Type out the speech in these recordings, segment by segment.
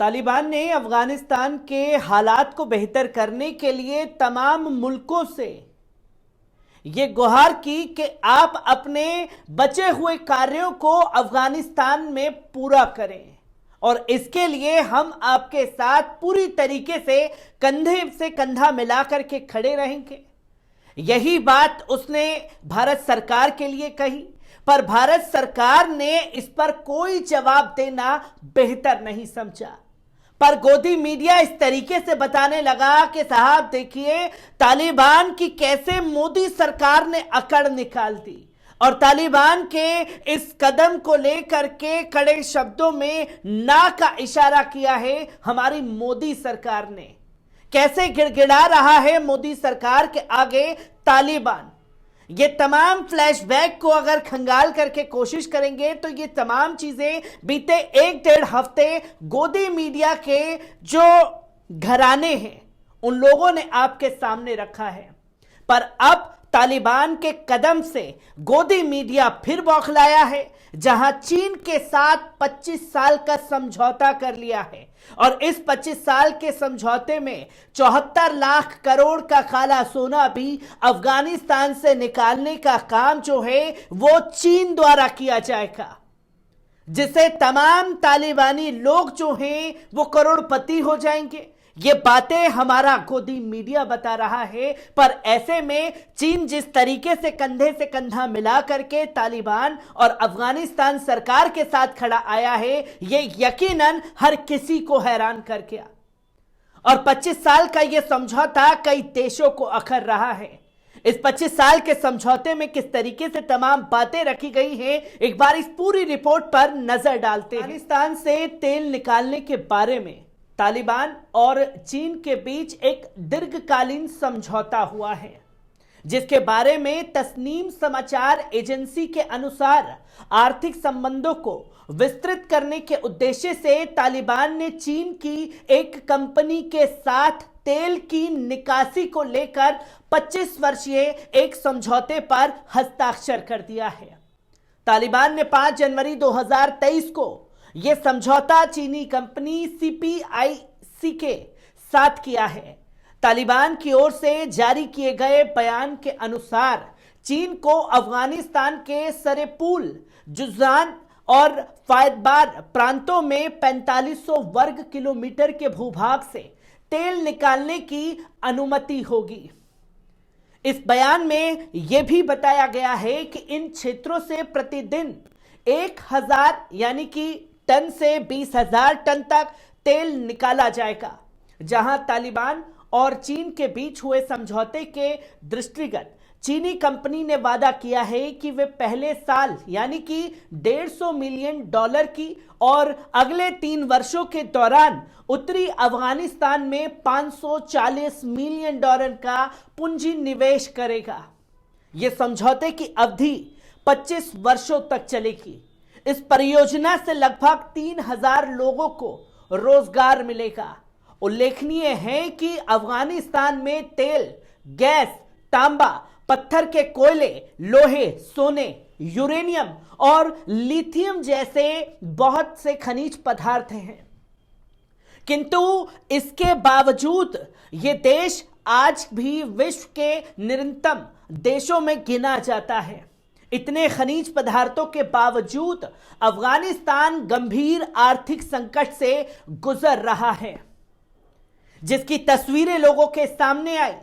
तालिबान ने अफगानिस्तान के हालात को बेहतर करने के लिए तमाम मुल्कों से ये गुहार की कि आप अपने बचे हुए कार्यों को अफगानिस्तान में पूरा करें और इसके लिए हम आपके साथ पूरी तरीके से कंधा मिलाकर के खड़े रहेंगे। यही बात उसने भारत सरकार के लिए कही, पर भारत सरकार ने इस पर कोई जवाब देना बेहतर नहीं समझा। पर गोदी मीडिया इस तरीके से बताने लगा कि साहब देखिए तालिबान की कैसे मोदी सरकार ने अकड़ निकाल दी और तालिबान के इस कदम को लेकर के कड़े शब्दों में ना का इशारा किया है हमारी मोदी सरकार ने। कैसे गिड़गिड़ा रहा है मोदी सरकार के आगे तालिबान। ये तमाम फ्लैशबैक को अगर खंगाल करके कोशिश करेंगे तो ये तमाम चीजें बीते 1-1.5 हफ्ते गोदी मीडिया के जो घराने हैं उन लोगों ने आपके सामने रखा है। पर अब तालिबान के कदम से गोदी मीडिया फिर बौखलाया है, जहां चीन के साथ 25 साल का समझौता कर लिया है और इस 25 साल के समझौते में 74 लाख करोड़ का काला सोना भी अफगानिस्तान से निकालने का काम जो है वो चीन द्वारा किया जाएगा, जिससे तमाम तालिबानी लोग जो हैं वो करोड़पति हो जाएंगे। ये बातें हमारा गोदी मीडिया बता रहा है। पर ऐसे में चीन जिस तरीके से कंधा मिला करके तालिबान और अफगानिस्तान सरकार के साथ खड़ा आया है, ये यकीनन हर किसी को हैरान कर गया। और 25 साल का ये समझौता कई देशों को अखर रहा है। इस 25 साल के समझौते में किस तरीके से तमाम बातें रखी गई हैं, एक बार इस पूरी रिपोर्ट पर नजर डालते हैं। अफगानिस्तान से तेल निकालने के बारे में तालिबान और चीन के बीच एक दीर्घकालीन समझौता हुआ है, जिसके बारे में तस्नीम समाचार एजेंसी के अनुसार आर्थिक संबंधों को विस्तृत करने के उद्देश्य से तालिबान ने चीन की एक कंपनी के साथ तेल की निकासी को लेकर 25 वर्षीय एक समझौते पर हस्ताक्षर कर दिया है। तालिबान ने 5 जनवरी 2023 को यह समझौता चीनी कंपनी CPIC के साथ किया है। तालिबान की ओर से जारी किए गए बयान के अनुसार चीन को अफगानिस्तान के सरेपुल, जुज़ान और फायदबार प्रांतों में 4500 वर्ग किलोमीटर के भूभाग से तेल निकालने की अनुमति होगी। इस बयान में यह भी बताया गया है कि इन क्षेत्रों से प्रतिदिन 1000 यानी कि टन से 20,000 टन तक तेल निकाला जाएगा। जहां तालिबान और चीन के बीच हुए समझौते के दृष्टिगत चीनी कंपनी ने वादा किया है कि वे पहले साल यानी कि $150 मिलियन की और अगले 3 वर्षों के दौरान उत्तरी अफगानिस्तान में $540 मिलियन का पूंजी निवेश करेगा। यह समझौते की अवधि 25 वर्षों तक चलेगी। इस परियोजना से लगभग 3000 लोगों को रोजगार मिलेगा। उल्लेखनीय है कि अफगानिस्तान में तेल, गैस, तांबा, पत्थर के कोयले, लोहे, सोने, यूरेनियम और लिथियम जैसे बहुत से खनिज पदार्थ हैं, किंतु इसके बावजूद ये देश आज भी विश्व के निम्नतम देशों में गिना जाता है। इतने खनिज पदार्थों के बावजूद अफगानिस्तान गंभीर आर्थिक संकट से गुजर रहा है, जिसकी तस्वीरें लोगों के सामने आई।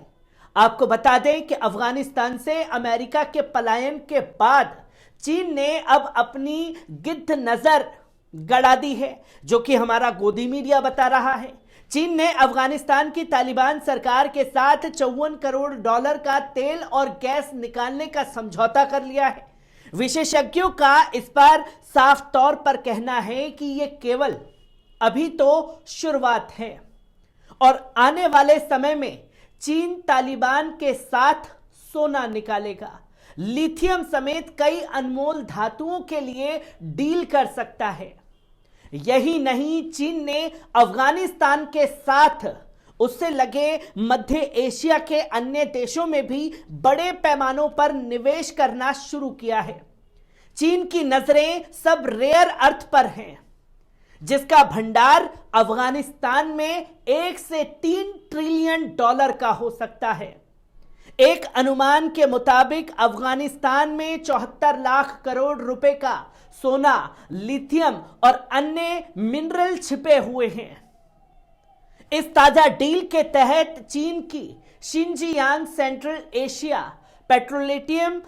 आपको बता दें कि अफगानिस्तान से अमेरिका के पलायन के बाद चीन ने अब अपनी गिद्ध नजर गड़ा दी है, जो कि हमारा गोदी मीडिया बता रहा है। चीन ने अफगानिस्तान की तालिबान सरकार के साथ $54 करोड़ का तेल और गैस निकालने का समझौता कर लिया है। विशेषज्ञों का इस पर साफ तौर पर कहना है कि यह केवल अभी तो शुरुआत है और आने वाले समय में चीन तालिबान के साथ सोना निकालेगा, लिथियम समेत कई अनमोल धातुओं के लिए डील कर सकता है। यही नहीं, चीन ने अफगानिस्तान के साथ उससे लगे मध्य एशिया के अन्य देशों में भी बड़े पैमानों पर निवेश करना शुरू किया है। चीन की नजरें सब रेयर अर्थ पर हैं, जिसका भंडार अफगानिस्तान में 1 से 3 ट्रिलियन डॉलर का हो सकता है। एक अनुमान के मुताबिक अफगानिस्तान में 74 लाख करोड़ रुपए का सोना, लिथियम और अन्य मिनरल छिपे हुए हैं। इस ताजा डील के तहत चीन की शिनजियांग सेंट्रल एशिया पेट्रोलियम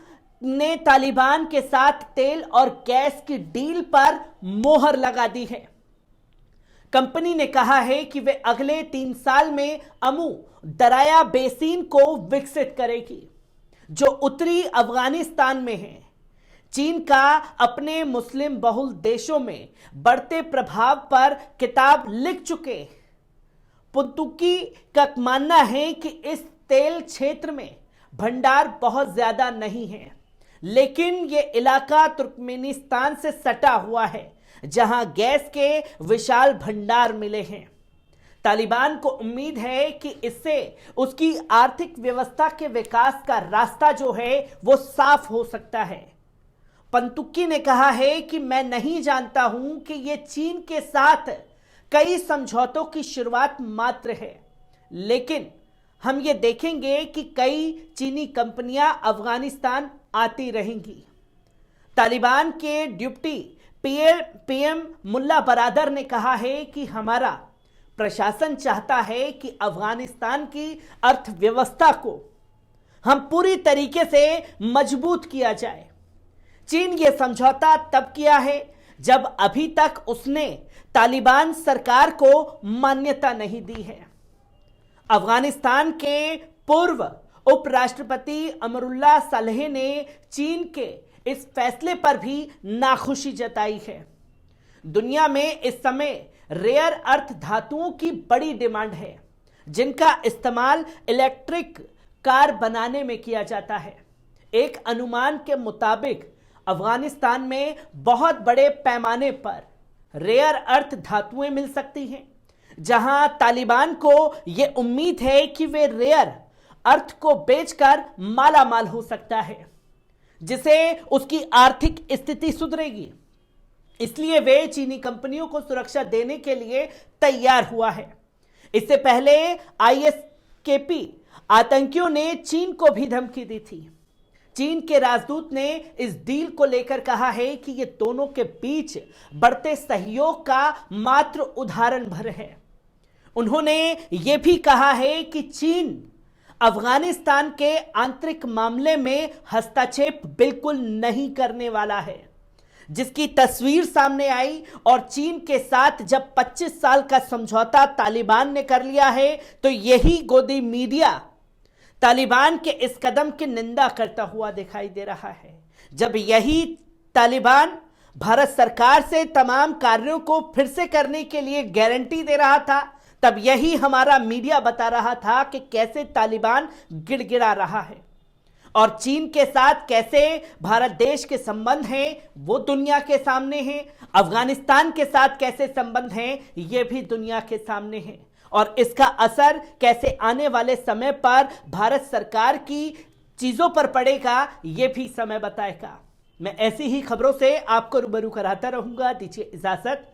ने तालिबान के साथ तेल और गैस की डील पर मोहर लगा दी है। कंपनी ने कहा है कि वे अगले 3 साल में अमू दराया बेसिन को विकसित करेगी, जो उत्तरी अफगानिस्तान में है। चीन का अपने मुस्लिम बहुल देशों में बढ़ते प्रभाव पर किताब लिख चुके पुंतुकी का मानना है कि इस तेल क्षेत्र में भंडार बहुत ज्यादा नहीं है, लेकिन यह इलाका तुर्कमेनिस्तान से सटा हुआ है, जहां गैस के विशाल भंडार मिले हैं। तालिबान को उम्मीद है कि इससे उसकी आर्थिक व्यवस्था के विकास का रास्ता जो है वो साफ हो सकता है। पंतुक्की ने कहा है कि मैं नहीं जानता हूं कि यह चीन के साथ कई समझौतों की शुरुआत मात्र है, लेकिन हम ये देखेंगे कि कई चीनी कंपनियां अफगानिस्तान आती रहेंगी। तालिबान के डिप्टी पीएम मुल्ला बरादर ने कहा है कि हमारा प्रशासन चाहता है कि अफगानिस्तान की अर्थव्यवस्था को हम पूरी तरीके से मजबूत किया जाए। चीन यह समझौता तब किया है जब अभी तक उसने तालिबान सरकार को मान्यता नहीं दी है। अफगानिस्तान के पूर्व उपराष्ट्रपति अमरुल्लाह सालेह ने चीन के इस फैसले पर भी नाखुशी जताई है। दुनिया में इस समय रेयर अर्थ धातुओं की बड़ी डिमांड है, जिनका इस्तेमाल इलेक्ट्रिक कार बनाने में किया जाता है। एक अनुमान के मुताबिक अफगानिस्तान में बहुत बड़े पैमाने पर रेयर अर्थ धातुएं मिल सकती हैं, जहां तालिबान को यह उम्मीद है कि वे रेयर अर्थ को बेचकर माला माल हो सकता है, जिसे उसकी आर्थिक स्थिति सुधरेगी। इसलिए वे चीनी कंपनियों को सुरक्षा देने के लिए तैयार हुआ है। इससे पहले आईएसकेपी आतंकियों ने चीन को भी धमकी दी थी। चीन के राजदूत ने इस डील को लेकर कहा है कि ये दोनों के बीच बढ़ते सहयोग का मात्र उदाहरण भर है। उन्होंने ये भी कहा है कि चीन अफगानिस्तान के आंतरिक मामले में हस्तक्षेप बिल्कुल नहीं करने वाला है, जिसकी तस्वीर सामने आई। और चीन के साथ जब 25 साल का समझौता तालिबान ने कर लिया है, तो यही गोदी मीडिया तालिबान के इस कदम की निंदा करता हुआ दिखाई दे रहा है। जब यही तालिबान भारत सरकार से तमाम कार्यों को फिर से करने के लिए गारंटी दे रहा था, तब यही हमारा मीडिया बता रहा था कि कैसे तालिबान गिड़गिड़ा रहा है और चीन के साथ कैसे भारत देश के संबंध हैं वो दुनिया के सामने हैं। अफगानिस्तान के साथ कैसे संबंध हैं ये भी दुनिया के सामने हैं, और इसका असर कैसे आने वाले समय पर भारत सरकार की चीजों पर पड़ेगा ये भी समय बताएगा। मैं ऐसी ही खबरों से आपको रूबरू कराता रहूंगा। दीजिए इजाजत।